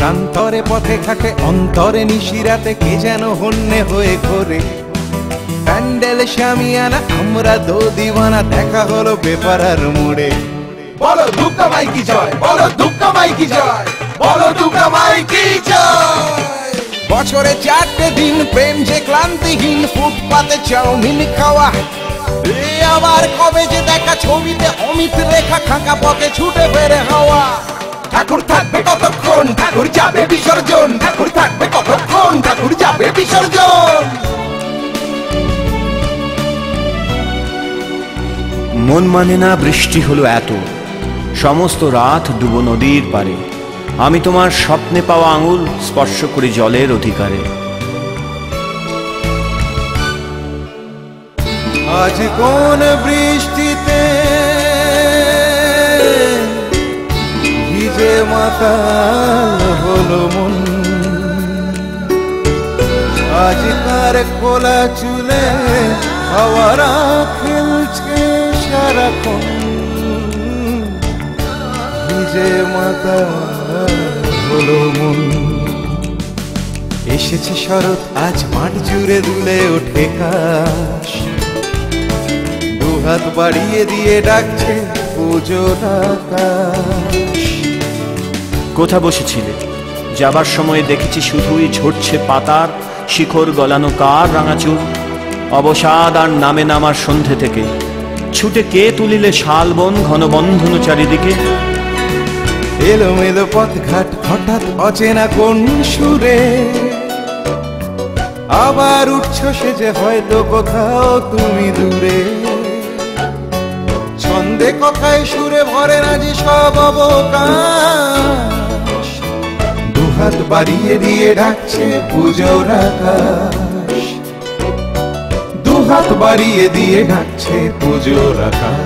প্রান্তরে পথে ঘাটে অন্তরে নিশিরাতে কে যেন হন্যে হয়ে ঘোরে। প্যান্ডেল শামিয়ানা আমরা দো দিওয়ানা, দেখা হলো বেপারার মোড়ে। বলো দুর্গা মাই কি জয়, বলো দুর্গা মাই কি জয়, বলো দুর্গা মাই কি জয়। বছরে 4টে দিন প্রেম যে ক্লান্তিহীন, ফুটপাতে চাউমিন খাওয়া। আবার কবে যে দেখা ছবিতে অমিত রেখা, খাঁকা পথে ছুটে বেড়ে হাওয়া। ঠাকুর থাকবে কতক্ষণ, ঠাকুর যাবে বিসর্জন, ঠাকুর থাকবে কতক্ষণ, ঠাকুর যাবে বিসর্জন। মন মানে না বৃষ্টি হলো এত, সমস্ত রাত ডুবো নদীর পারে। আমি তোমার স্বপ্নে পাওয়া আঙুল স্পর্শ করি জলের অধিকারে। আজ কোন বৃষ্টিতে ভিজে মাতাল হলো মন, আজ কার খোলা চুলে হাওয়ারা খেলছে সারাক্ষণ। ভিজে মাতাল হলো মন। এসেছে শরৎ আজ মাঠ জুড়ে দুলে ওঠে কাশ, দুহাত বাড়িয়ে দিয়ে ডাকছে পুজোর আকাশ। কোথা বসেছিলে? যাবার সময় দেখেছি শুধুই ঝরছে পাতার শিখর গলানো কার রাঙাচুল। অবসাদ আর নামে নামার সন্ধে থেকে ছুটে কে তুলিলে শালবন ঘন বন্ধন চারিদিকে। এলোমেলো পথঘাট হঠাৎ অচেনা কোন সুরে, আবার উঠছ সে যে হয়তো কোথাও তুমি দূরে। ছন্দে কথায় সুরে ভরে না যে সব অবকাশ, দুহাত বাড়িয়ে দিয়ে ডাকছে পুজোর আকাশ। দুহাত বাড়িয়ে দিয়ে ডাকছে পুজোর আকাশ।